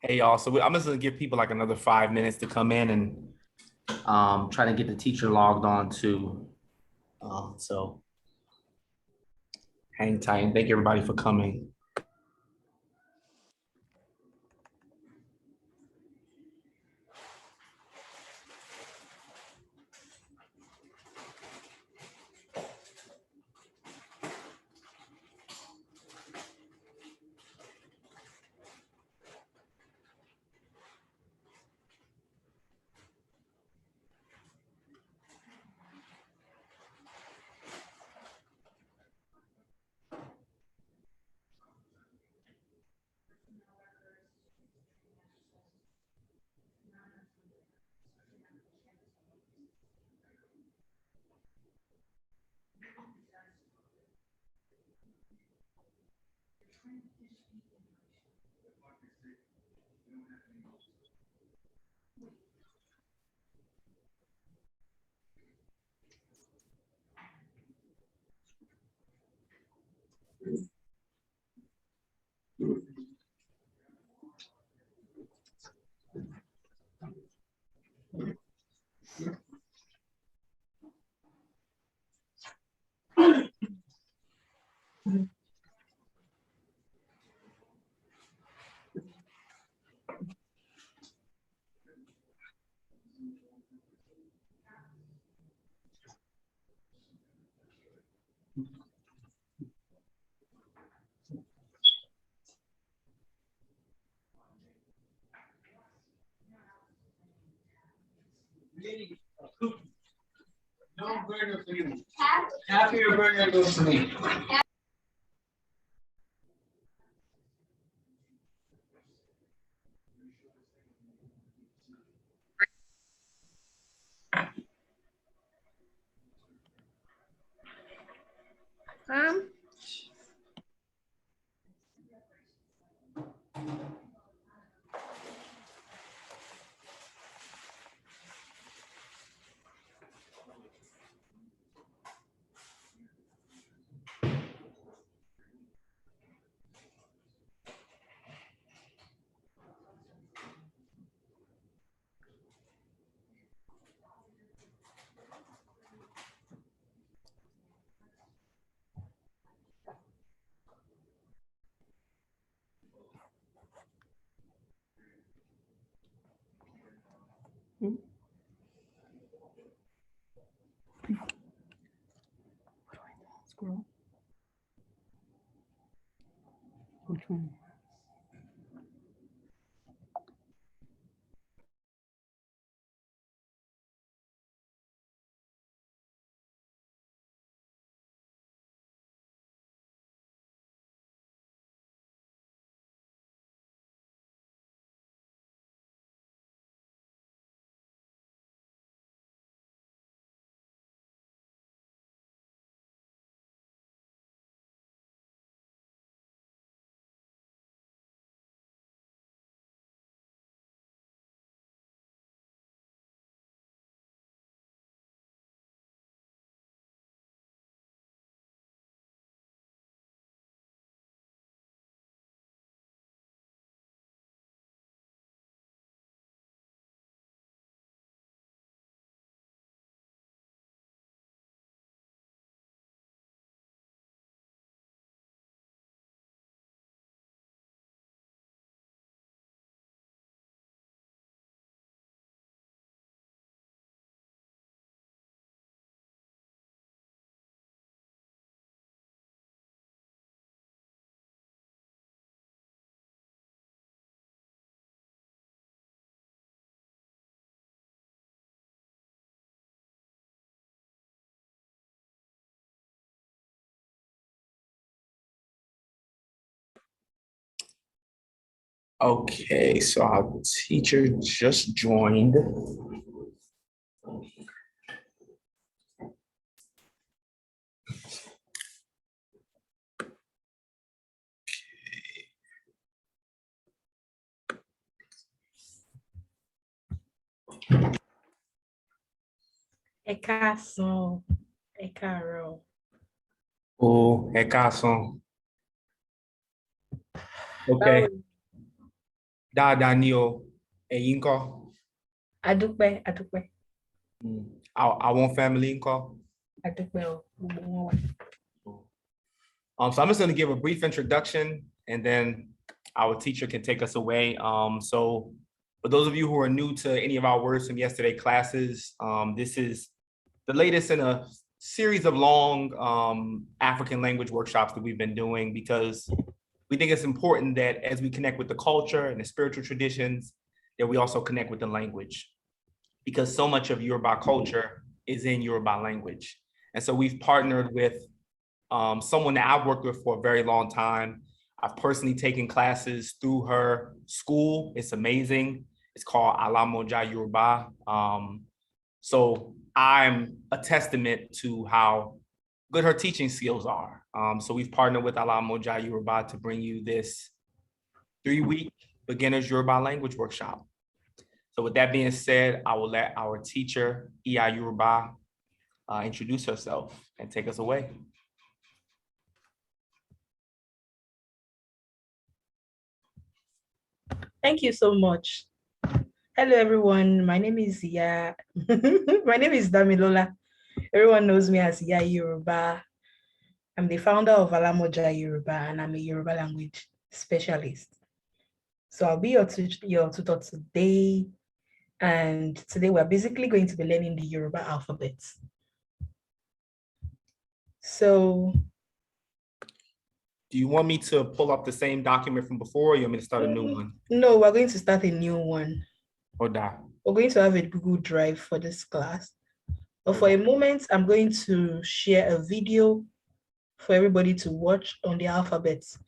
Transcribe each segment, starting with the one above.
Hey y'all, I'm just gonna give people like another 5 minutes to come in and try to get the teacher logged on too. So hang tight and thank everybody for coming. No burger for you. Happier burger goes to me. Scroll. Which one? Okay, so our teacher just joined. Ẹ káàsán, ẹ káàárọ̀. Oh, é garçom. Okay. Báwo ni? Dáadáa ni o, ẹ̀yin ńkọ́? Adúpẹ́, adúpẹ́, Àwọn family ńkọ́? adúpẹ́ o, gbogbo wọn wà. So I'm just going to give a brief introduction and then our teacher can take us away. So for those of you who are new to any of our words from yesterday classes, this is the latest in a series of long African language workshops that we've been doing because we think it's important that as we connect with the culture and the spiritual traditions, that we also connect with the language because so much of Yoruba culture is in Yoruba language. And so we've partnered with someone that I've worked with for a very long time. I've personally taken classes through her school. It's amazing. It's called Alamoja Yoruba. So I'm a testament to how good her teaching skills are. So we've partnered with Alamoja Yoruba to bring you this 3-week beginners Yoruba language workshop. So with that being said, I will let our teacher, Iya Yoruba, introduce herself and take us away. Thank you so much. Hello, everyone. My name is Iya. My name is Damilola. Everyone knows me as Iya Yoruba. I'm the founder of Alamoja Yoruba, and I'm a Yoruba language specialist. So I'll be your tutor today. And today we're basically going to be learning the Yoruba alphabet. So do you want me to pull up the same document from before or you want me to start a new one? No, we're going to start a new one. Oda. We're going to have a Google Drive for this class. But for a moment, I'm going to share a video for everybody to watch on the alphabets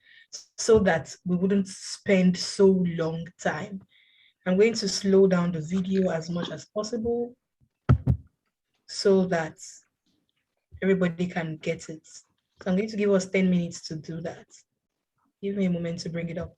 so that we wouldn't spend so long time. I'm going to slow down the video as much as possible so that everybody can get it. So I'm going to give us 10 minutes to do that. Give me a moment to bring it up.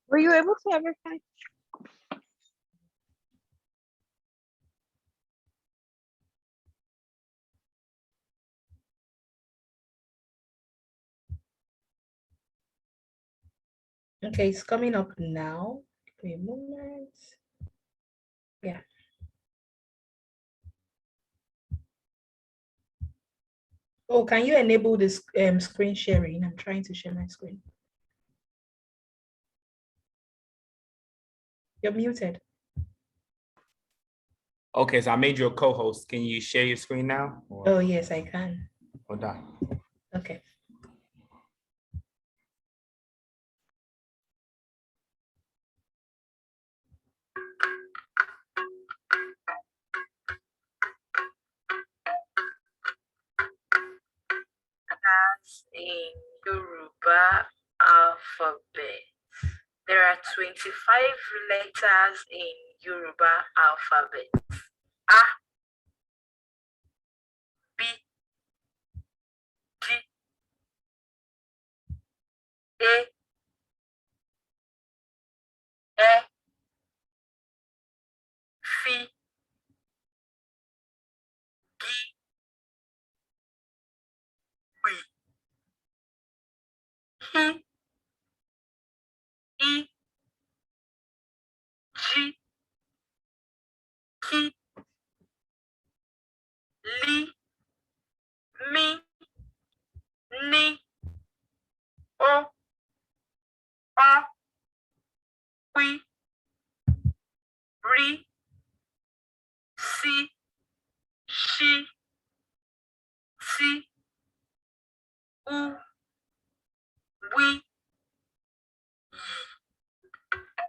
Were you able to ever find? Okay, it's coming up now. Give me a moment. Yeah. Oh, can you enable this screen sharing? I'm trying to share my screen. You're muted. Okay, so I made you a co-host. Can you share your screen now? Oh, yes, I can. Oda. Okay. As in Yoruba alphabet, there are 25 letters in Yoruba alphabet. A, B, G, A, F, G, H, I, G, K, L, M, N, O, A, P, R, C, Sh, T, U, W.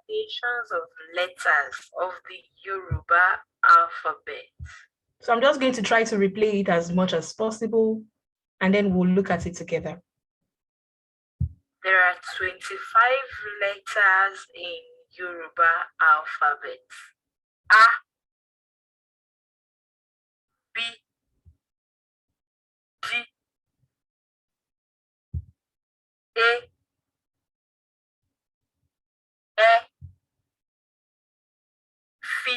Nations of letters of the Yoruba alphabet. So I'm just going to try to replay it as much as possible, and then we'll look at it together. There are 25 letters in Yoruba alphabet. A, B, G, A, F, G,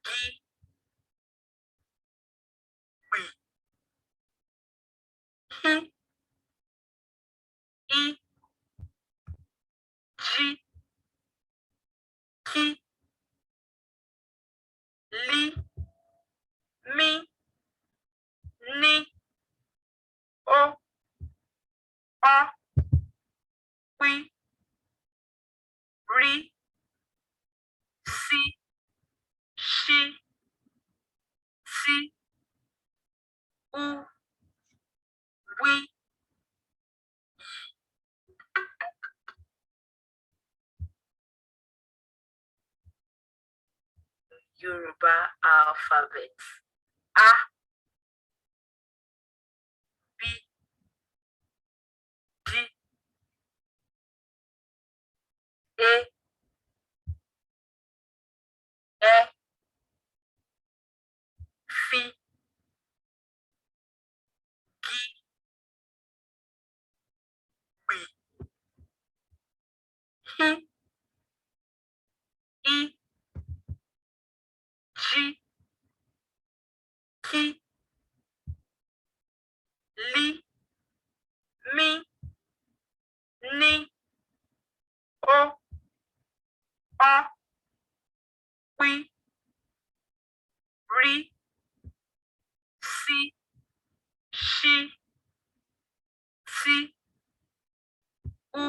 H, I, G, K, L, M, N, O, R, P, R, C, Sh, C, U, W. Yoruba alphabet. A, B, D, A, F, G, H, I, G, K, L, M, N, O, R, P, R, C, Sh, C, U,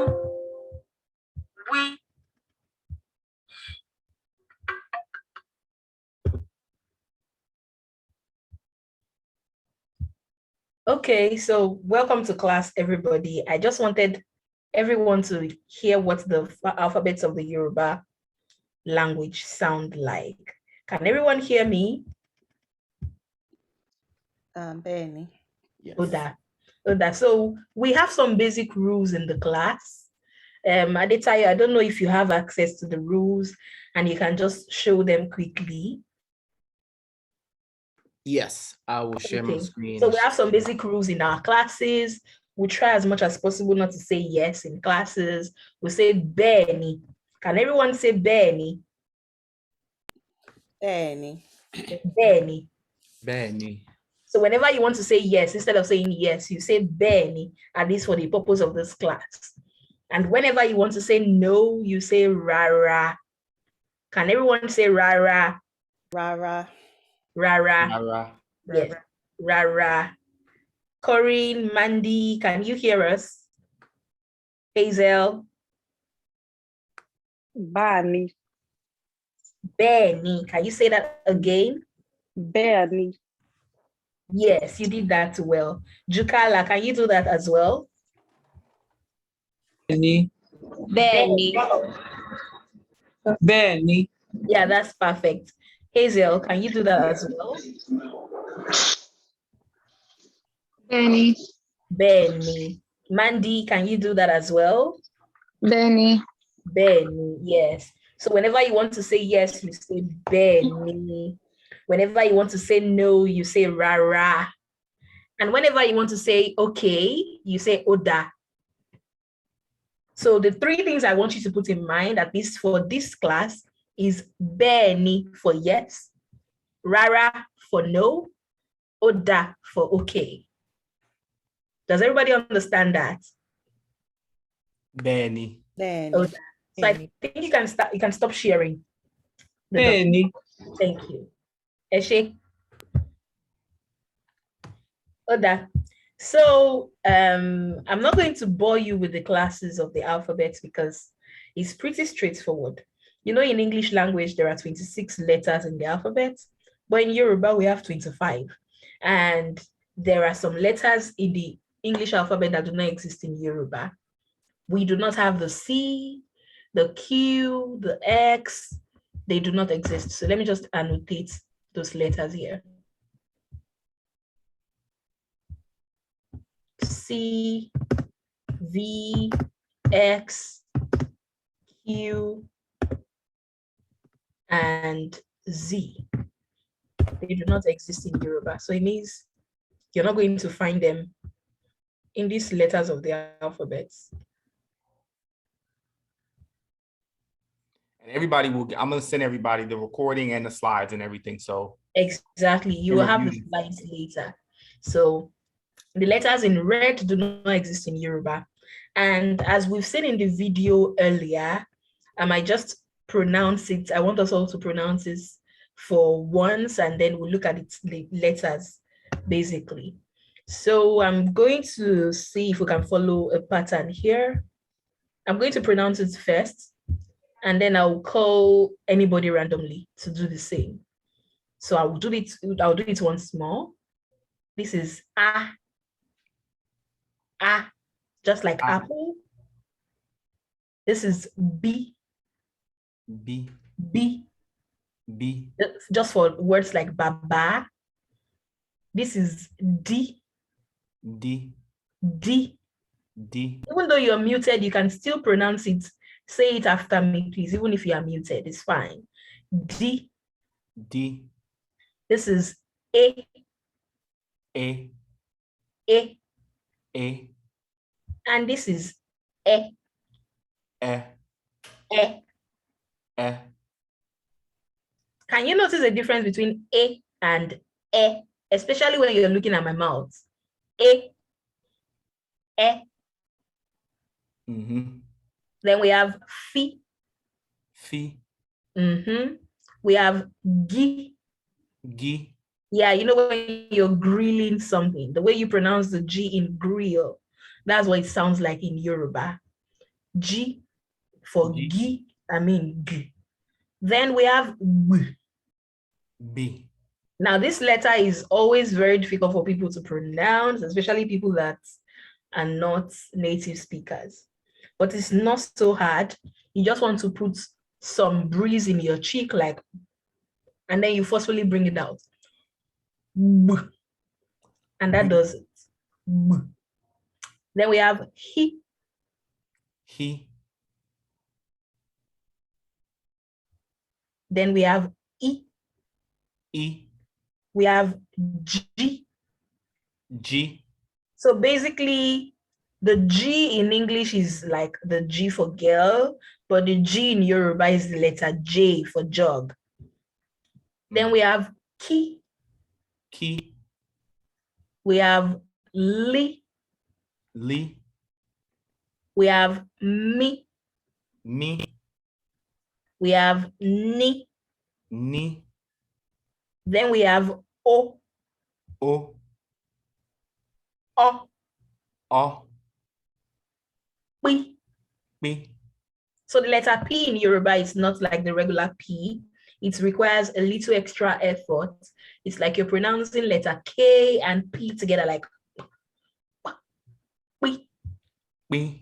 W. Okay, so welcome to class, everybody. I just wanted everyone to hear what the alphabets of the Yoruba language sound like. Can everyone hear me? Benny. Yes. Oda. So we have some basic rules in the class. Adetayo, I don't know if you have access to the rules and you can just show them quickly. Yes, I will share my Okay. screen. So we have some basic rules in our classes. We try as much as possible not to say yes in classes. We say Benny. Can everyone say Benny? Benny. Benny. Benny. So whenever you want to say yes, instead of saying yes, you say Benny, at least for the purpose of this class. And whenever you want to say no, you say Rara. Can everyone say Rara? Rara. Rara. Nara. Yes, Rara. Corinne, Mandy, can you hear us? Hazel? Bani. Benny. Can you say that again? Benny. Yes, you did that well. Jukala, can you do that as well? Benny. Benny. Benny. Yeah, that's perfect. Hazel, can you do that as well? Benny. Benny. Mandy, can you do that as well? Benny. Benny, yes. So whenever you want to say yes, you say Benny. Whenever you want to say no, you say Rara. And whenever you want to say okay, you say Oda. So the three things I want you to put in mind, at least for this class, is Benny for yes, Rara for no, Oda for okay. Does everybody understand that? Benny. Benny. Oda. So I think you can stop sharing. Benny. Thank you. Eshe. Oda. So I'm not going to bore you with the classes of the alphabet because it's pretty straightforward. You know, in English language, there are 26 letters in the alphabet, but in Yoruba, we have 25. And there are some letters in the English alphabet that do not exist in Yoruba. We do not have the C, the Q, the X. They do not exist. So let me just annotate those letters here. C, V, X, U, and Z. They do not exist in Yoruba. So it means you're not going to find them in these letters of the alphabets. And everybody will, I'm gonna send everybody the recording and the slides and everything, so. Exactly. You will have the Review. slides later. So the letters in red do not exist in Yoruba. And as we've seen in the video earlier, I might just pronounce it. I want us all to pronounce this for once, and then we'll look at its letters, basically. So I'm going to see if we can follow a pattern here. I'm going to pronounce it first, and then I'll call anybody randomly to do the same. So I'll do it once more. This is A, just like Ah. apple. This is B, B, B, B, just for words like baba. This is D, D, D. D, Even though you're muted, you can still pronounce it. Say it after me, please. Even if you are muted, it's fine. D. D, This is A, A, A. A, And this is E, E, E. E. Can you notice the difference between A and E, especially when you're looking at my mouth? A, E. Mm-hmm. Then we have Fi. Fi, We have Gi. Gi, Yeah, you know when you're grilling something, the way you pronounce the G in grill, that's what it sounds like in Yoruba. G for G. Gi, I mean G. Then we have B. B. Now, this letter is always very difficult for people to pronounce, especially people that are not native speakers. But it's not so hard. You just want to put some breeze in your cheek, like, and then you forcefully bring it out. B. And that B. does it. B. Then we have he. He, Then we have E. E, We have G. G, So basically, the G in English is like the G for girl, but the G in Yoruba is the letter J for jog. Then we have Ki. Ki, We have Li. Li, We have Mi. Mi, We have Ni. Ni, Then we have O. O, O. O, Pi. Pi. So the letter P in Yoruba is not like the regular P. It requires a little extra effort. It's like you're pronouncing letter K and P together, like Pi. Pi,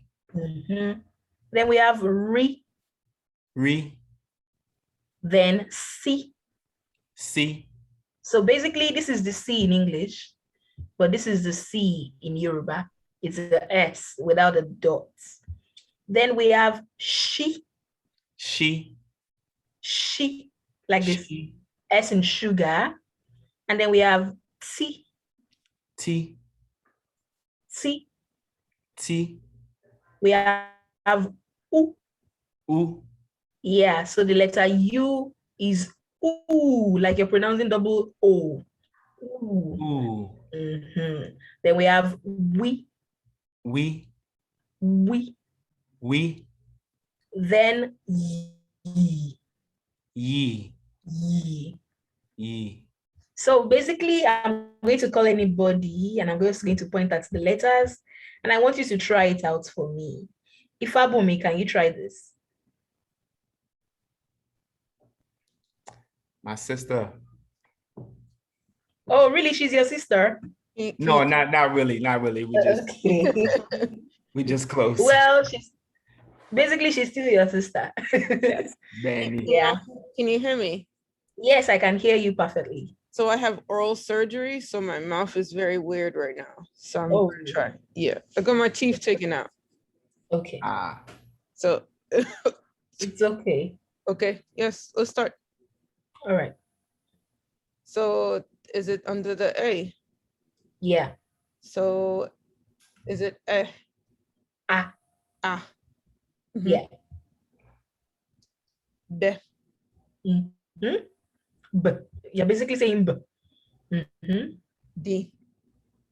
Then we have Ri. Ri, Then C. Si, So basically, this is the C in English, but this is the C in Yoruba. It's the S without the dots. Then we have she, She, like this She, S in sugar. And then we have T, T, T, we have U. U, Yeah, so the letter U is U, like you're pronouncing double O. Ooh. U, Then we have we, we, then ye, ye, ye. ye. So basically, I'm going to call anybody and I'm just going to point at the letters and I want you to try it out for me. Ifabumi, can you try this? My sister. Oh, really? She's your sister? No, not really, not really. We just Okay. we just close. Well, she's still your sister. Benny. Yeah. Can you hear me? Yes, I can hear you perfectly. So I have oral surgery, so my mouth is very weird right now. So I'm Oh. gonna try. Yeah, I got my teeth taken out. Okay. Ah, So It's okay. Okay, yes, let's start. All right. So is it under the A? Yeah. So is it Ah. ah? Mhm. Yeah. B. Mm-hmm. B. You're basically saying B. Mm-hmm. D.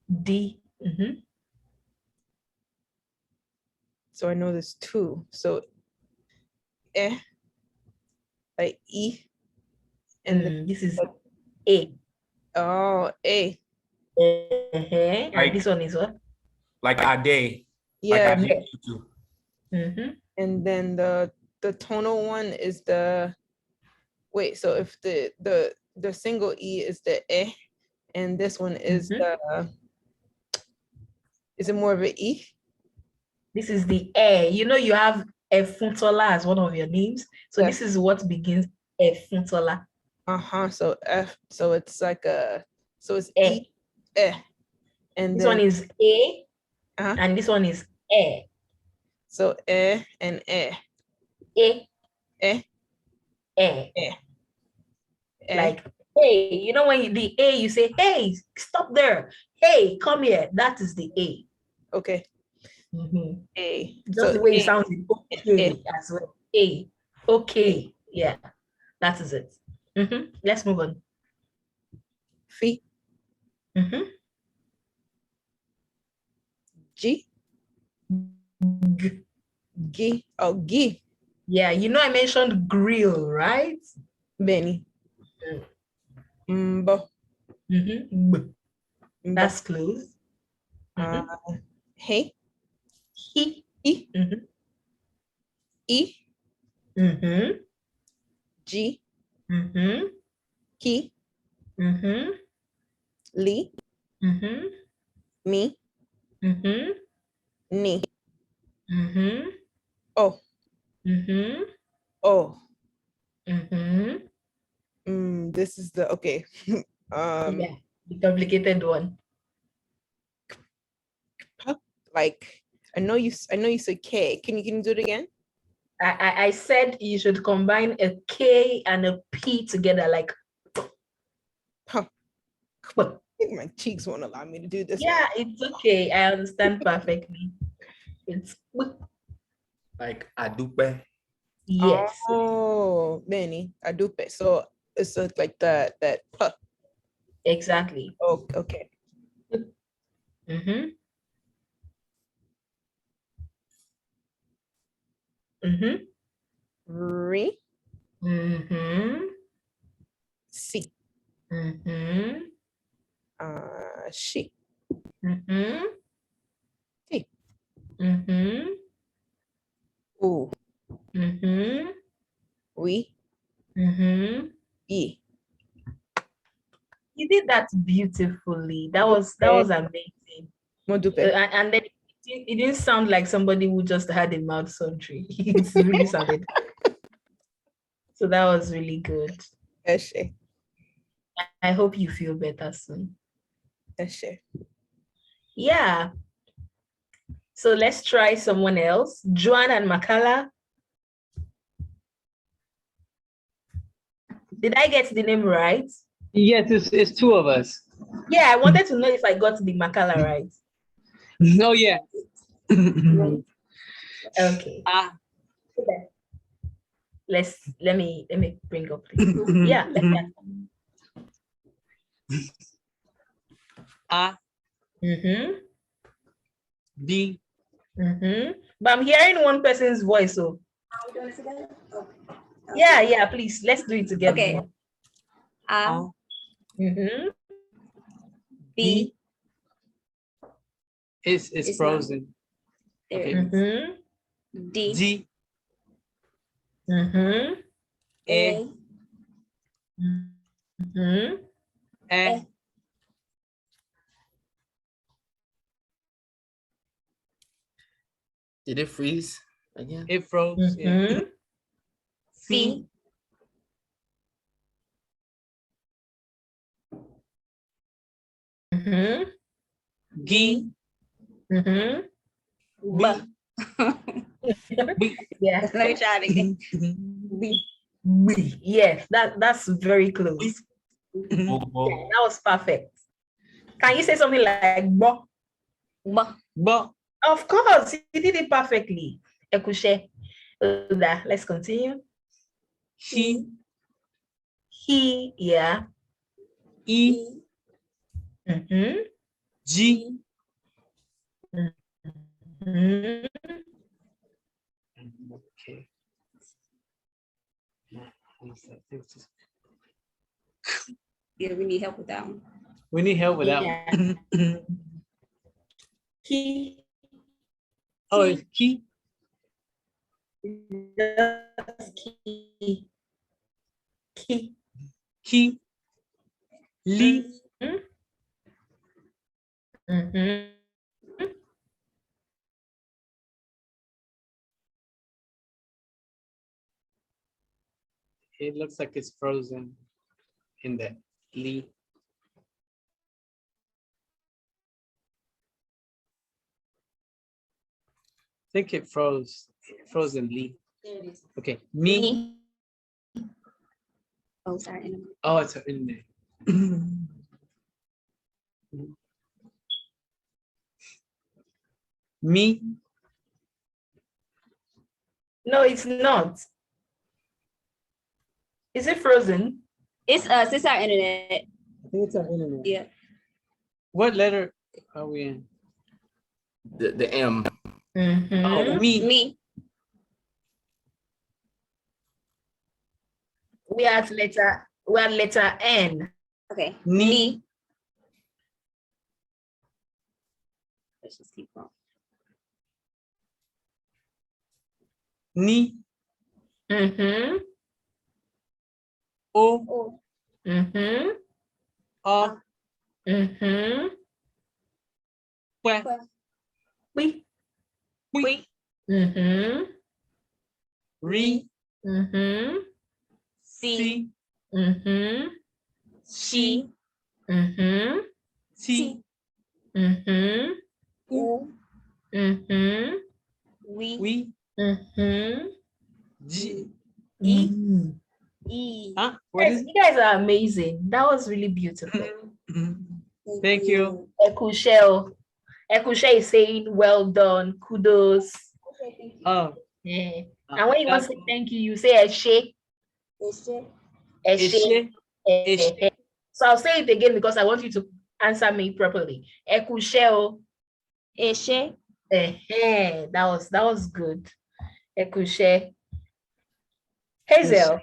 D. Mm-hmm. So I know there's two. So like E, and then This is A. oh A. And Right. this one is what? Like I day. Like Yeah, I Yeah. did you. Mm-hmm. and then the tonal one is the wait. So if the single E is the and this one is Mhm. the is it more of an E? This is the A. You know, you have Efuntola as one of your names. So Yes. this is what begins Efuntola. So F. So it's like a. So it's E. E. And This then one is A, uh-huh. and this one is E. So and E. E. E. E. Like, hey, you know, when the A, you say, hey, stop there. Hey, come here. That is the A. Okay. Mhm. A. Just So the way A. it sounds, okay as well. A. Okay. Yeah, that is it. Let's move on. F. G. G. G. Oh, G. Yeah, you know, I mentioned grill, right? Benny. B. B. That's close. Hey. He. E. E. G. Key. Lee. Me. Knee. Oh. Oh. This is the okay. Yeah, the complicated one. Like I know you said K. Can you do it again? I said you should combine a K and a P together, like. Huh. I think my cheeks won't allow me to do this. Yeah, it's okay. I understand perfectly. It's Like adupe. yes. Oh, Benny, I do pay. So it's like that. Huh. Exactly. Oh, okay. Re. C. She. T. Ooh. We. E. You did that beautifully. That was amazing. And then it didn't sound like somebody who just had a mouth surgery. It really sounded. So that was really good. I hope you feel better soon. Yeah. So let's try someone else. Joan and Makala. Did I get the name right? Yes, it's two of us. Yeah, I wanted to know if I got the Makala right. No, yeah. Okay. Let me bring up the yeah. A. B. But I'm hearing one person's voice, so yeah, please let's do it together. Okay. A. B. It's frozen. There. Okay. D. G. A. E. Did it freeze again? It froze. Yeah. C. G. B. Yeah. Let me try it again. Yes, that's very close. Bo, bo. That was perfect. Can you say something like bo? Ba. Bo. Of course, you did it perfectly. Ekushe. Let's continue. He. He, yeah. E. Mm-hmm. G. Mm-hmm. Okay. Yeah, we need help with that one. We need help with that Yeah. one. He, Oh, it's key. just key. Key. Key. Lee. Mm-hmm. It looks like it's frozen in the Lee. I think it frozen Lee. There it is. Okay, me. Me. Oh, sorry. Oh, it's in there. Me. No, it's not. Is it frozen? It's us. It's our internet. I think it's our internet. Yeah. What letter are we in? The M. Mm-hmm. Oh, me. Me. We are letter N. Okay. Me. Me. Let's just keep going. Ni. Mm-hmm. O. Oh. Mm-hmm. A. Mm-hmm. Pue. We. We. Mm-hmm. Re. Mm-hmm. Si. Mm-hmm. She. Mm-hmm. Ti. Mm-hmm. U. Mm-hmm. We. We. Mm-hmm. G. E. Mm. E. Huh? What is You guys are amazing. That was really beautiful. it? Thank you. Ekushe. Ekushe is saying well done, kudos. Okay, thank you. Oh. Yeah. And when you want to say that's- thank you, you say eshe. Eshe. Eshe. Eshe. Eh. So I'll say it again because I want you to answer me properly. Ekushe. Eshe. That was good. Ekushe. Hazel.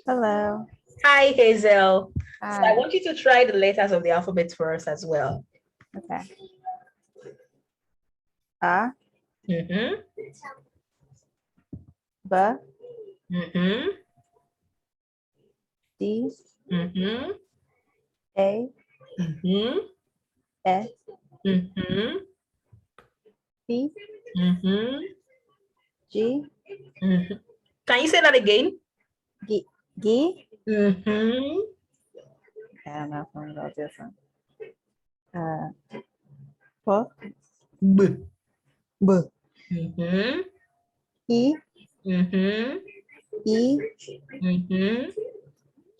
Hello. Hi, Hazel. So I Hi. want you to try the letters of the alphabet for us as well. Okay. A. Mm-hmm. B. Mm-hmm. D. Mm-hmm. A. Mm-hmm. S. Mm-hmm. P. Mm-hmm. G. Mm-hmm. Can you say that again? G. G. Mm-hmm. I don't know if I'm gonna go different. P. B. B. Mm-hmm. E. Mm-hmm. E. Mm-hmm.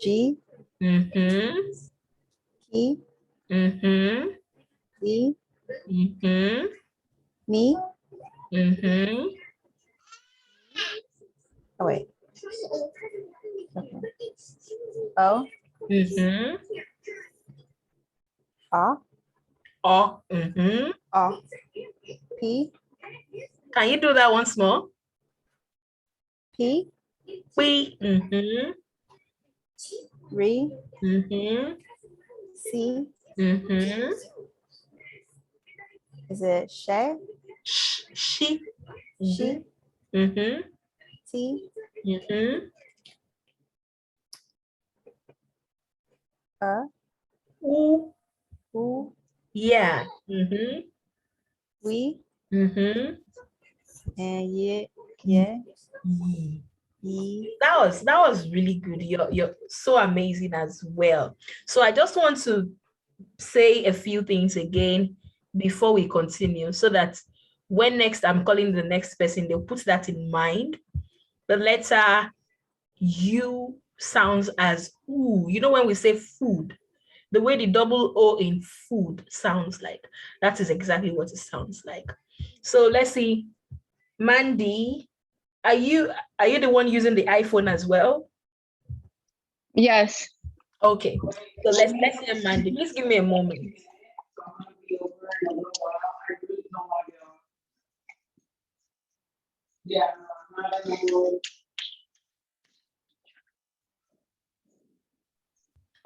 G. Mm-hmm. E. Mm-hmm. E. Mm-hmm. Me. Mm-hmm. Oh wait. Okay. O. Mm-hmm. A. Oh. Mm-hmm. A. P. Can you do that once more? P. We. Mm-hmm. Re. Mm-hmm. C. Mm-hmm. Is it Shay? She. She. Mm-hmm. T. Mm-hmm. Ooh. U. Yeah. Mm-hmm. We. Mm-hmm. And yeah. Yeah. Mm. Ye. That was really good. You're so amazing as well. So I just want to say a few things again. before we continue, so that when next I'm calling the next person, they'll put that in mind. The letter U sounds as ooh. You know, when we say food, the way the double O in food sounds like, that is exactly what it sounds like. So let's see. Mandy, are you the one using the iPhone as well? Yes. Okay. So let's hear Mandy. Please give me a moment. Yeah.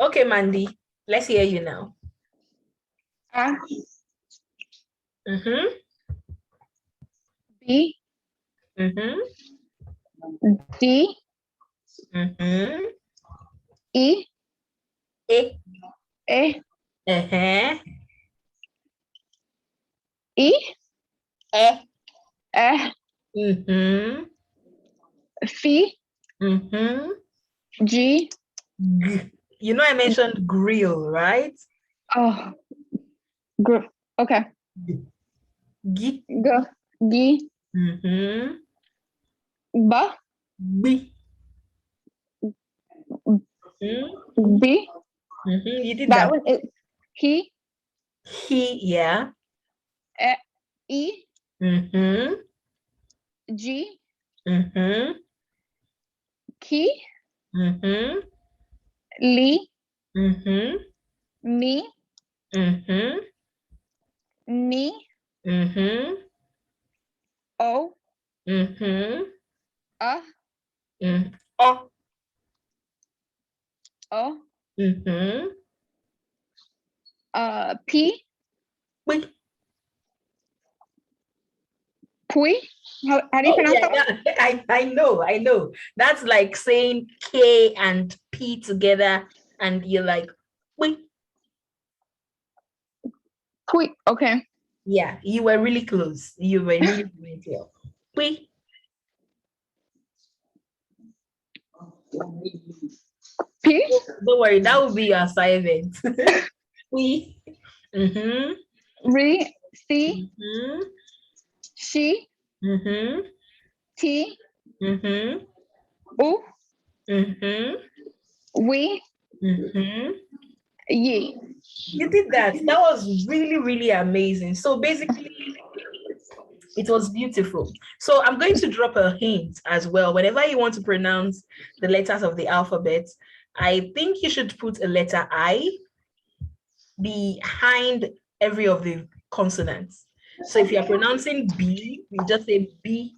Okay, Mandy, let's hear you now. A, Mm-hmm. B, Mm-hmm. D, Mm-hmm. E, E. E, Uh-huh. E, E. E, Mm-hmm. F, Mm-hmm. G. G. You know, I mentioned grill, right? Oh, okay. G. G, Mm-hmm. B, B. Mm-hmm. B. Mm-hmm. You did That that. one is He, Yeah. E, Mm-hmm. G, Mm-hmm. Key, Mm-hmm. Lee, Mm-hmm. Me, Mm-hmm. Ni, Mm-hmm. O, Mm-hmm. Mm, Oh. O, Mm-hmm. P, Wait. Pui. How do you Oh pronounce yeah, that one? I know. That's like saying K and P together, and you're like, wait. Pui. Okay. Yeah, you were really close. You were really, really close. Wait. P, Don't worry, that will be your assignment. We. Mm-hmm. Re, C, Mm-hmm. She, Mm-hmm. T, Mm-hmm. U, Mm-hmm. We, Mm-hmm. Ye. You did that. That was really, really amazing. So basically, it was beautiful. So I'm going to drop a hint as well. Whenever you want to pronounce the letters of the alphabet, I think you should put a letter I behind every of the consonants. So if you're pronouncing B, you just say B.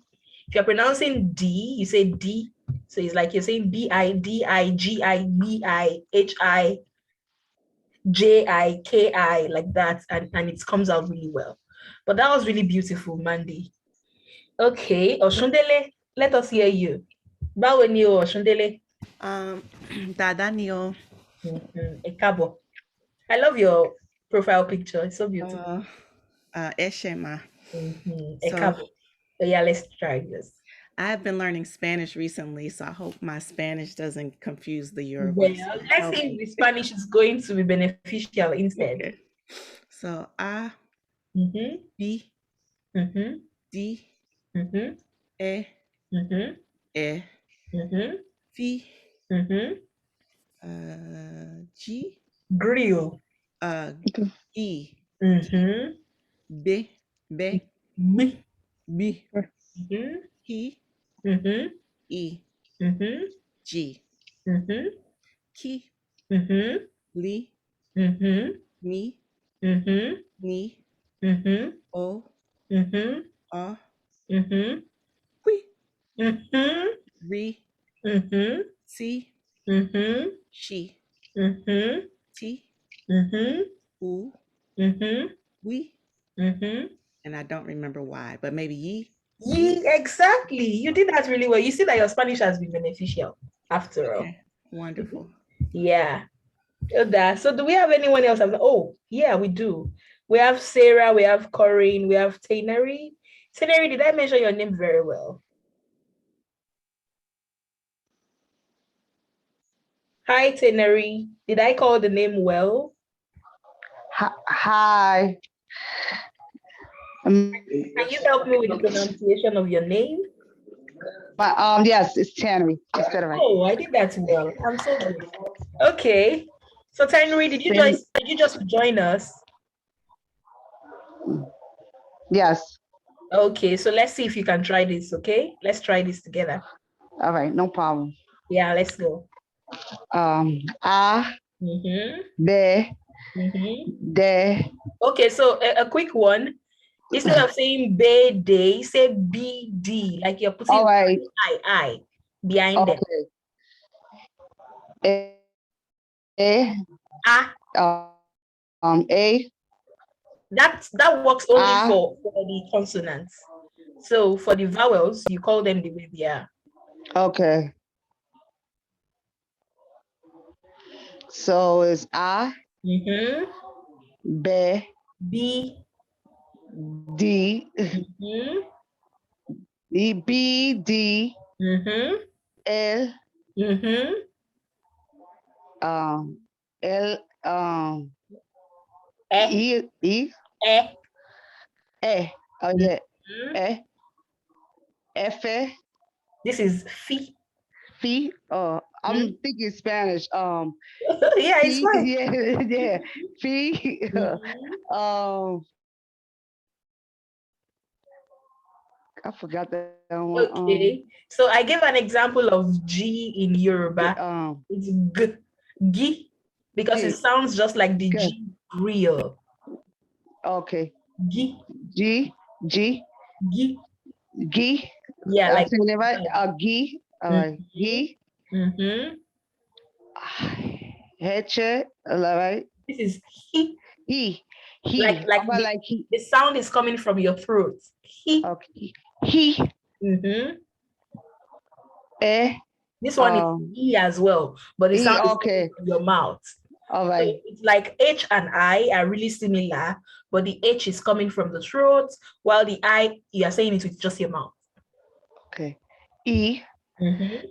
If you're pronouncing D, you say D. So it's like you're saying BIDIGIBIHIJIKI, like that, and it comes out really well. But that was really beautiful, Mandy. Okay, Oshundele, let us hear you. Báwo ni o, Oshundele? Dada ni o. Ekabo. I love your profile picture. It's so beautiful. Eshema. So Ekabo. So yeah, let's try this. I've been learning Spanish recently, so I hope my Spanish doesn't confuse the Yoruba. Well, So let's help see if me. the Spanish is going to be beneficial instead. Okay. So A, Mm-hmm. B, Mm-hmm. D, Mm-hmm. E, Mm-hmm. E, Mm-hmm. F, Mm-hmm. G, Grill. E, Mm-hmm. B, B, Me. B, Mm-hmm. H, Mm-hmm. E, Mm-hmm. G, Mm-hmm. K, Mm-hmm. Li, Mm-hmm. Me, Mm-hmm. Ni, Mm-hmm. O, Mm-hmm. A, Mm-hmm. Hui, Mm-hmm. Re, Mm-hmm. Si, Mm-hmm. She, Mm-hmm. T, Mm-hmm. U, Mm-hmm. We, Mm-hmm. and I don't remember why, but maybe Ye. Yeah, exactly. You did that really well. You see that your Spanish has been beneficial after all. Okay, wonderful. Yeah. So do we have anyone else? Oh, yeah, we do. We have Sarah, we have Corinne, we have Taneri. Taneri, did I mention your name very well? Hi, Taneri. Did I call the name well? Hi. Can you help me with the pronunciation of your name? Yes, it's Tannery. You said it right. Oh, I did that well. I'm so good. Okay. So Tannery, did you just join us? Yes. Okay, so let's see if you can try this, okay? Let's try this together. All right, no problem. Yeah, let's go. A, Mm-hmm. B, Mm-hmm. D. Okay, so a quick one. Instead of saying B day, say BD, like you're putting All right. I behind it. Okay. A, Ah, A, that works only Ah. for the consonants. So for the vowels, you call them the way they are. okay. So it's A, Mm-hmm. B, B. D, Mm-hmm. B, D, Mm-hmm. L, Mm-hmm. L, Eh. E, Eh. E. Oh yeah. Mhm. E, F, This is fi. F. I'm thinking Spanish. Yeah, it's P, fine. yeah, yeah. P, Mhm. I forgot that one. Okay. So I gave an example of G in Yoruba. It's G, because it G. sounds just like the Good. G real. Okay. G, G, G, G. G. Yeah, like Saying it right? G. All right. G. mm-hmm. H. All right. This is he. He. Like How about like he? the sound is coming from your throat. He. Okay. He. Mm-hmm. Eh. This one is E as well, but the E. sound is Okay. coming from your mouth. All So right. it's like H and I are really similar, but the H is coming from the throat, while the I, you are saying it with just your mouth. Okay. E. Mm-hmm.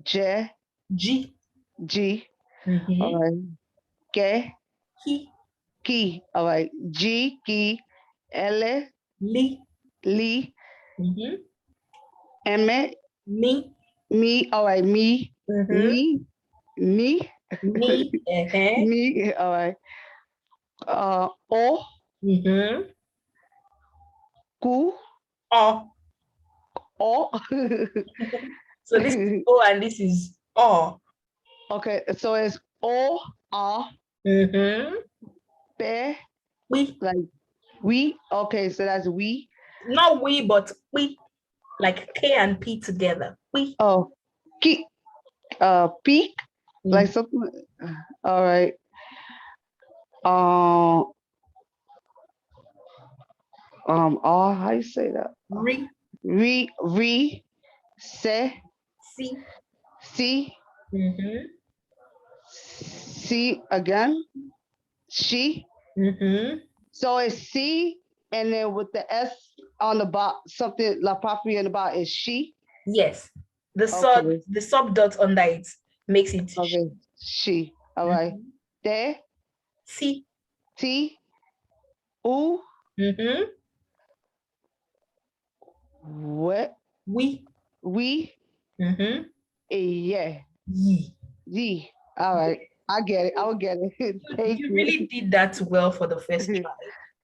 J. G. G. Mm-hmm. All right. K. Ki. Key. All right. G. Key. L. Li. Lee. Mm-hmm. M. Me. Me. All right. Me. Mm-hmm. Me. Me. Me. Uh-huh. Me. All right. O. Mm-hmm. Ku. O. O. So this is O and this is O. Okay. So it's O. A. Mm-hmm. Be. We. Like we. Okay. So that's we. Not we, but we. Like K and P together. We. Oh. Ki. Peak. Like something. All right. Oh, how you say that? Re. Se, C. si, Mm-hmm. si again, she. Mm-hmm. So it's C, and then with the S on the bottom, something La Papri in the bottom is she. Yes. The Okay. sub dot under it makes it Okay, she. All right. Te, C. T, U, Mm-hmm. what, We. yeah, Ye. Z. All right. I get it. I will get it. Thank You you. really did that well for the first try,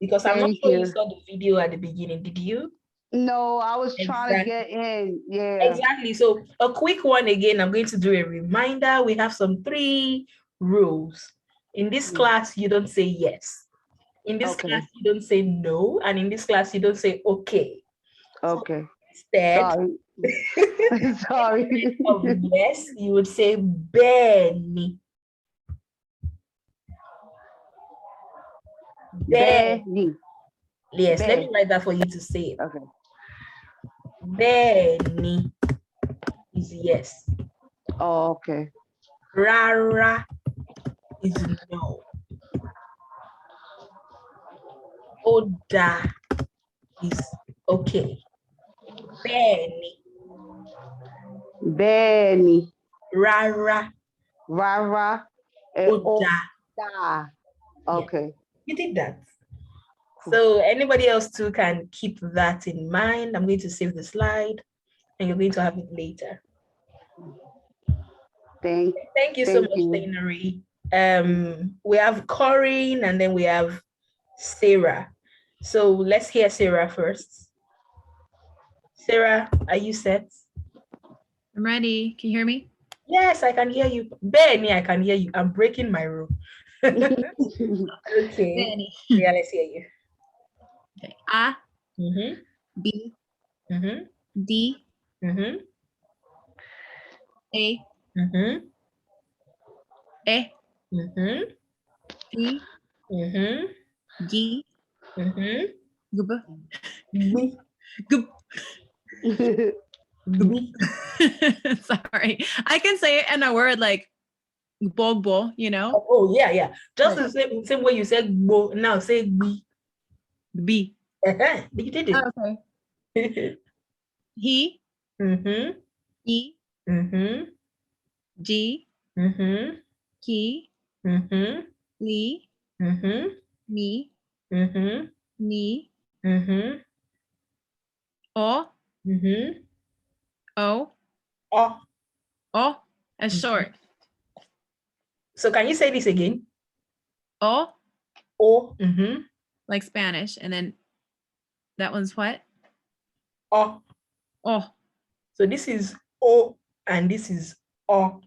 because I'm not Thank sure you you. saw the video at the beginning. Did you? No, I was trying to Exactly. get in. Yeah. Exactly. So a quick one again, I'm going to do a reminder. We have some 3 rules. In this class, you don't say yes. In this class, you don't say no. And in this class, you don't say okay. Okay. Instead Sorry. Sorry. of yes, you would say Benny. Benny. Yes, let me write that for you to say it. Okay. Benny is yes. Oh, okay. Rara is no. Oda is okay. Benny. Benny. Rara. Rara. Oda. Oda. Okay. You did that. So anybody else too can keep that in mind. I'm going to save the slide and you're going to have it later. Thank Thank you so Thank much, you. Tainari. We have Corinne and then we have Sarah. So let's hear Sarah first. Sarah, are you set? I'm ready. Can you hear me? Yes, I can hear you. Benny, I can hear you. I'm breaking my rule. Okay. Benny. Yeah, let's hear you. Okay. A, Mm-hmm. B, Mm-hmm. D, Mm-hmm. A, Mm-hmm. E, Mm-hmm. P, Mm-hmm. G, Mm-hmm. G, Oui. G. Oui. Sorry. I can say it in a word like bobo, you know? Oh, yeah, yeah. Just Right. the same way you said bo, now say bi. B. You did it. Okay. He, Mm-hmm. E, Mm-hmm. G, Mm-hmm. Ki, Mm-hmm. Li, Mm-hmm. Me, Mm-hmm. Ni, Mm-hmm. O, Mm-hmm. O, Oh. O, as short. So can you say this again? O, Oh. Mm-hmm. like Spanish. And then that one's what? Oh. Oh, So this is O and this is O.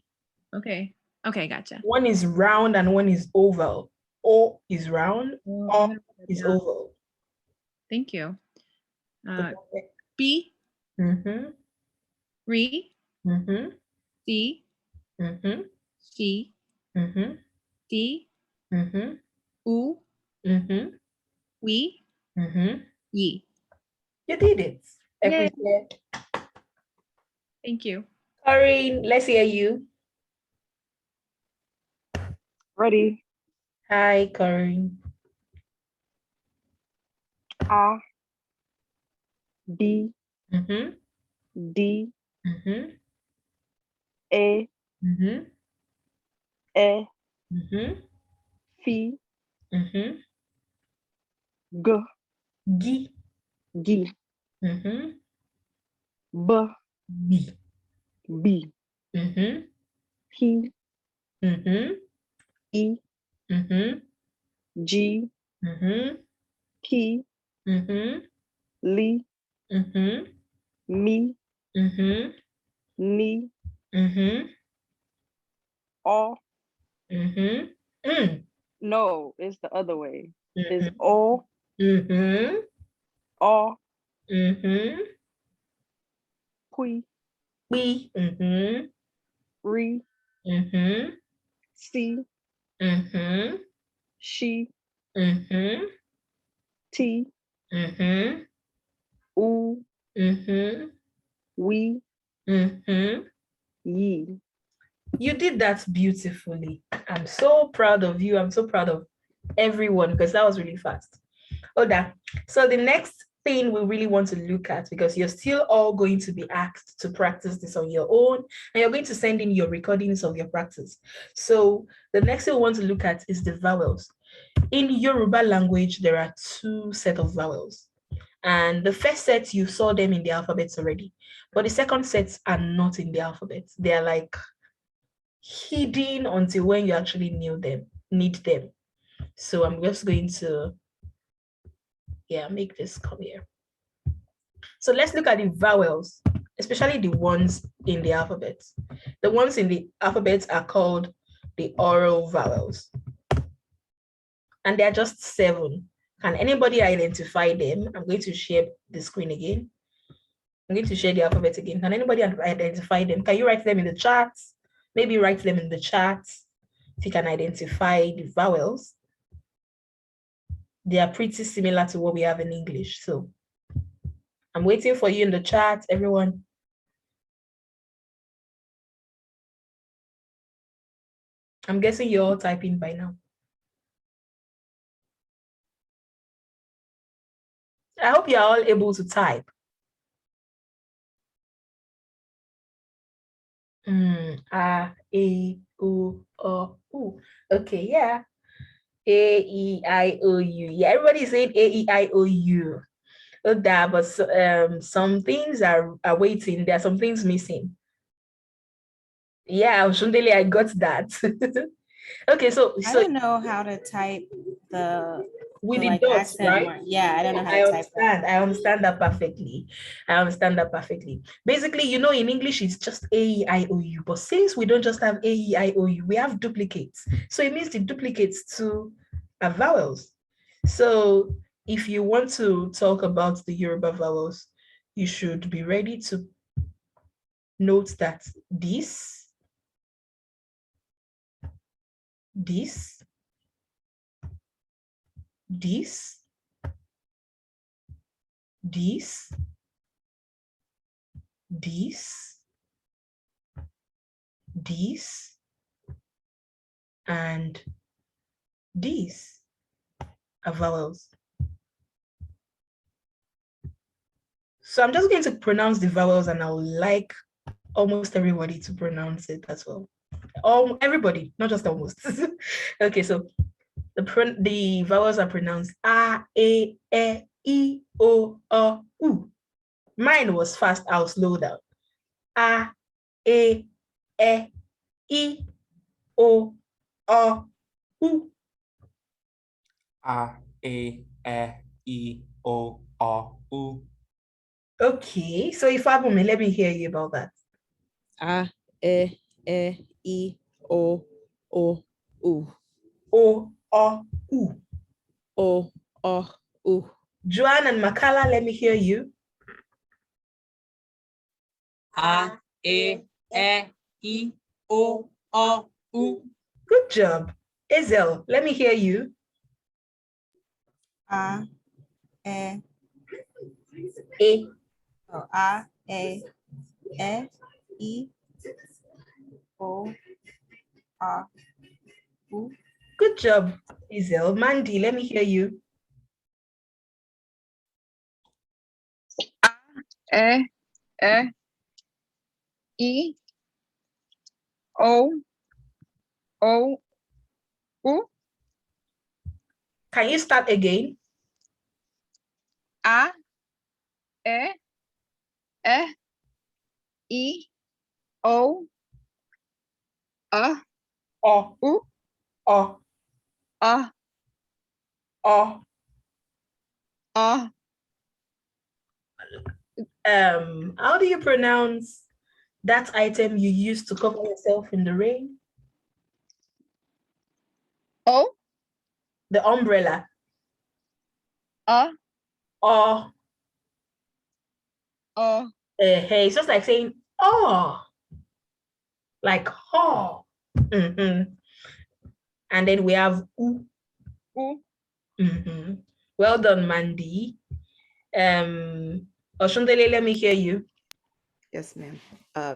okay. Okay, gotcha. One is round and one is oval. O is round, Oh, O I'm gonna write it is down. oval. Thank you. Okay. B, Mm-hmm. Re, Mm-hmm. C, Mm-hmm. She, Mm-hmm. D, Mm-hmm. U, Mm-hmm. We, Mm-hmm. Ye. You did it. Yay. Appreciate. Thank you. Corinne, let's hear you. Ready. Hi, Corinne. A, B, Mm-hmm. D, Mm-hmm. E, Mm-hmm. E, Mm-hmm. Fi, Mm-hmm. G, Gi. G, Mm-hmm. B, Bi. B, Mm-hmm. P, Mm-hmm. E, Mm-hmm. G, Mm-hmm. P, Mm-hmm. Li, Mm-hmm. Me, Mm-hmm. Ni, Mm-hmm. O. Mm-hmm. Mm. No, it's the other way. It's Mm-hmm. O, Mm-hmm. O, Mm-hmm. Qui, We. Mm-hmm. Re, Mm-hmm. Si, Mm-hmm. She, Mm-hmm. T, Mm-hmm. U, Mm-hmm. We, Mm-hmm. Ye. You did that beautifully. I'm so proud of you. I'm so proud of everyone because that was really fast. Okay. So the next thing we really want to look at, because you're still all going to be asked to practice this on your own, and you're going to send in your recordings of your practice. So the next thing we want to look at is the vowels. In Yoruba language, there are two sets of vowels. And the first set, you saw them in the alphabets already. But the second sets are not in the alphabet. They are like hidden until when you actually need them. So I'm just going to, make this come here. So let's look at the vowels, especially the ones in the alphabet. The ones in the alphabet are called the oral vowels. And there are just 7. Can anybody identify them? I'm going to share the screen again. I'm going to share the alphabet again. Can anybody identify them? Can you write them in the chat? Maybe write them in the chat if you can identify the vowels. They are pretty similar to what we have in English. So I'm waiting for you in the chat, everyone. I'm guessing you're all typing by now. I hope you're all able to type. A, E, U, O, U. Okay, yeah. A-E-I-O-U. Yeah, everybody's saying A-E-I-O-U. That, but some things are waiting. There are some things missing. Yeah, Shundele, I got that. Okay, so I don't know how to type the with the like dots, accent right? mark. Yeah, I don't know how I to type that. understand. I understand that perfectly. I understand that perfectly. Basically, you know, in English, it's just A-E-I-O-U. But since we don't just have A-E-I-O-U, we have duplicates. So it means the duplicates to are vowels. So if you want to talk about the Yoruba vowels, you should be ready to note that this, this, this, this, this, this, and these are vowels. So I'm just going to pronounce the vowels and I would like almost everybody to pronounce it as well. Everybody, not just almost. Okay, so the vowels are pronounced A, E, I, O, U. Mine was fast, I'll slow down. A, E, I, O, U. A, E, I, O, U. Okay, so if Abumi, let me hear you about that. A, I, O, U. U. U. Joanne and Makala, let me hear you. A, E, I, O, U. Good job. Ezel, let me hear you. A, E, E. oh, A, E, I, O, U. Good job, Ezel. Mandy, let me hear you. E, I, O, U. Can you start again? A, E, I, O, O. U. O. O. How do you pronounce that item you use to cover yourself in the rain? O, The umbrella. O, Or O. hey, it's just like saying oh, like oh. Mm-hmm. And then we have u. Mm-hmm. Well done, Mandy. Oshundele, let me hear you. Yes, ma'am.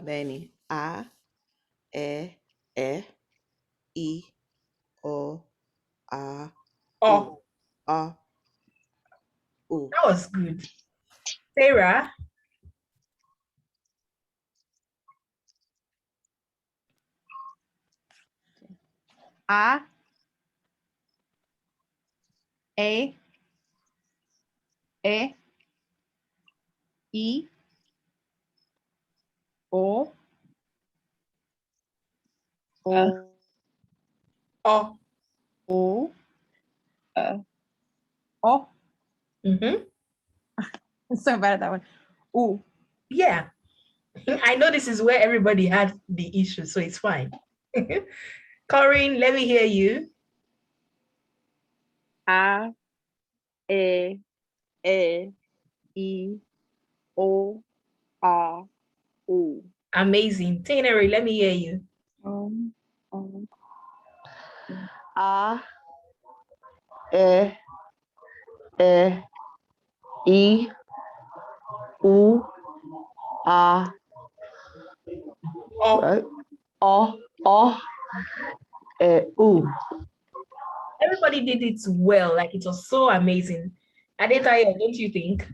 Benny. A, E, I, O, Oh, U. that was good. Sarah. A, E, I, O, Oh. O, Uh. O. Mm-hmm. I'm so bad at that one. U. Yeah. I know this is where everybody had the issue, so it's fine. Corinne, let me hear you. A, E, I, O, U. Amazing. Tannery, let me hear you. A, E, I, U, Oh. right? U. Everybody did it well. Like it was so amazing. Adetayo, don't you think?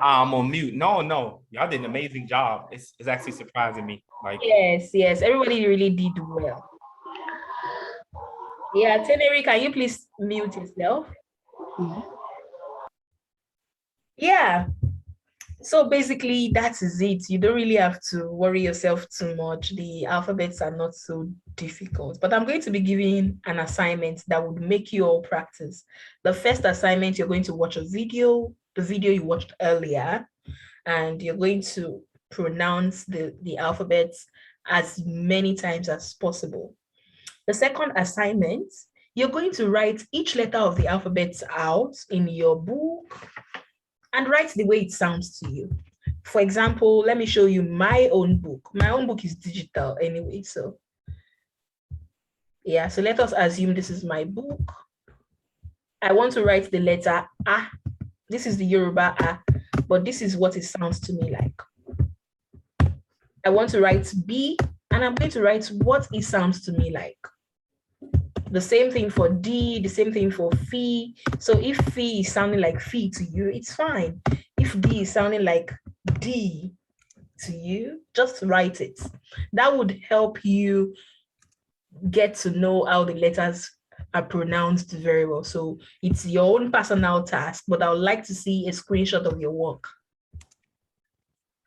I'm on mute. No. Y'all did an amazing job. It's actually surprising me. Like, Yes. Everybody really did well. Yeah, Teneri, can you please mute yourself? Yeah. So basically, that is it. You don't really have to worry yourself too much. The alphabets are not so difficult. But I'm going to be giving an assignment that would make you all practice. The first assignment, you're going to watch a video, the video you watched earlier, and you're going to pronounce the alphabets as many times as possible. The second assignment, you're going to write each letter of the alphabet out in your book and write the way it sounds to you. For example, let me show you my own book. My own book is digital anyway, so yeah, so let us assume this is my book. I want to write the letter A. This is the Yoruba A, but this is what it sounds to me like. I want to write B, and I'm going to write what it sounds to me like. The same thing for D, the same thing for Phi. So if Phi is sounding like Phi to you, it's fine. If D is sounding like D to you, just write it. That would help you get to know how the letters are pronounced very well. So it's your own personal task, but I would like to see a screenshot of your work.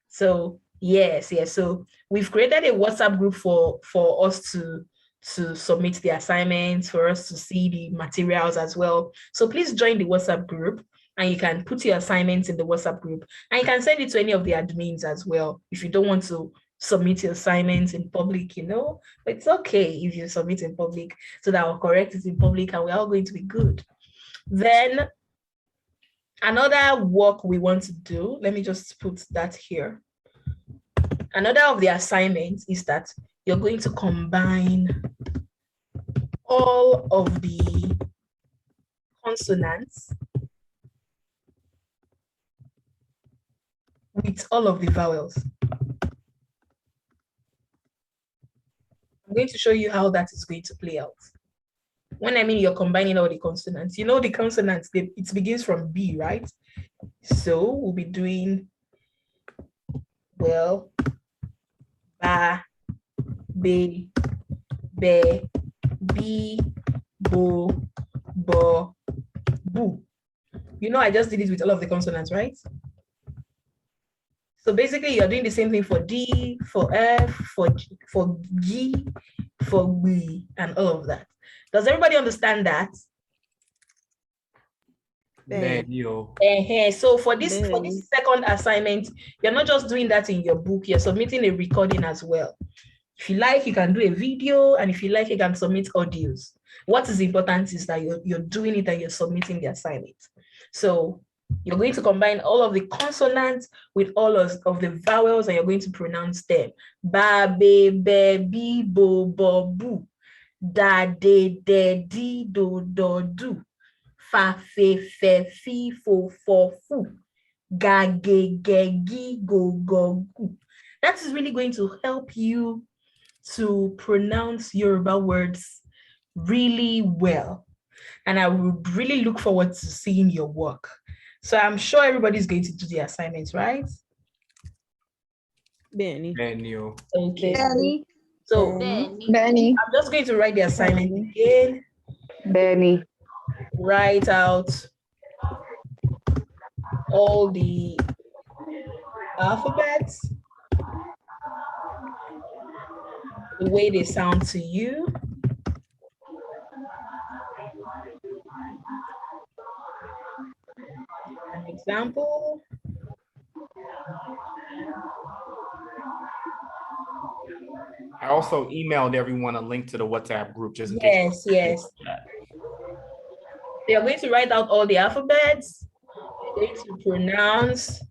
So yes. So we've created a WhatsApp group for us to submit the assignments, for us to see the materials as well. So please join the WhatsApp group, and you can put your assignments in the WhatsApp group, and you can send it to any of the admins as well if you don't want to submit your assignments in public, but it's okay if you submit in public, so that I'll correct it in public and we're all going to be good. Then another work we want to do, let me just put that here. Another of the assignments is that you're going to combine all of the consonants with all of the vowels. I'm going to show you how that is going to play out. When I mean you're combining all the consonants, the consonants, it begins from B, right? So we'll be doing, well, ba, be, be, bi, bo, bo, boo. I just did it with all of the consonants, right? So basically, you're doing the same thing for D, for F, for G, for B, and all of that. Does everybody understand that? So for this second assignment, you're not just doing that in your book, you're submitting a recording as well. If you like, you can do a video, and if you like, you can submit audios. What is important is that you're doing it and you're submitting the assignment. So you're going to combine all of the consonants with all of the vowels, and you're going to pronounce them. Ba, be, bi, bo, boo. Da, de, di, do, do. Fa, fe, fi, fo, fu. Ga, ge, gi, go, gu. That is really going to help you to pronounce Yoruba words really well. And I would really look forward to seeing your work. So I'm sure everybody's going to do the assignments, right? Benny. Okay. Benny. So Benny. I'm just going to write the assignment again. Benny. Write out all the alphabets, the way they sound to you. An example. I also emailed everyone a link to the WhatsApp group just in case. Yes. You're going to write out all the alphabets. You're going to pronounce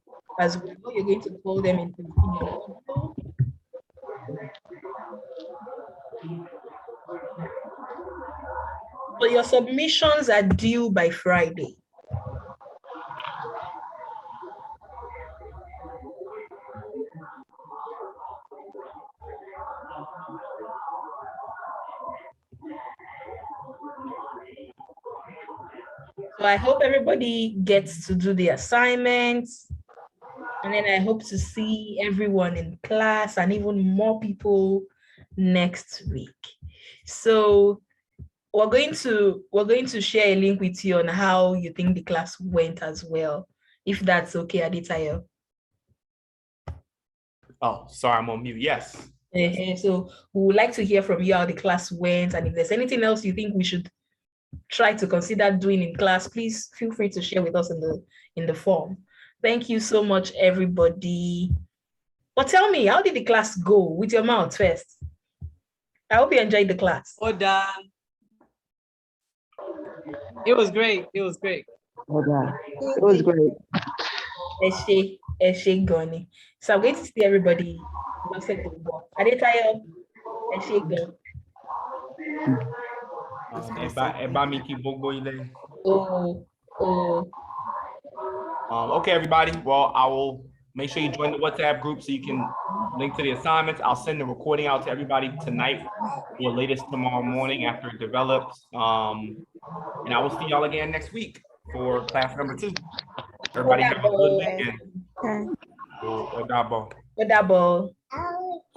as well. You're going to call them in your book. So your submissions are due by Friday. So I hope everybody gets to do the assignments. And then I hope to see everyone in class and even more people next week. So we're going to share a link with you on how you think the class went as well, if that's okay, Aditayo. Oh, sorry, I'm on mute. Yes. So we would like to hear from you how the class went, and if there's anything else you think we should try to consider doing in class, please feel free to share with us in the form. Thank you so much, everybody. But tell me, how did the class go? With your mouth first. I hope you enjoyed the class. Oda. It was great. It was great. Hold on. It was great. Eshe Goni. So I'm going to see everybody. Adetayo, Eshe Goni. Eba Miki Bogo Ile. Oh. Okay, everybody. Well, I will make sure you join the WhatsApp group so you can link to the assignments. I'll send the recording out to everybody tonight or latest tomorrow morning after it develops. And I will see y'all again next week for class number 2. Everybody have a good weekend. Okay. Or double. Double.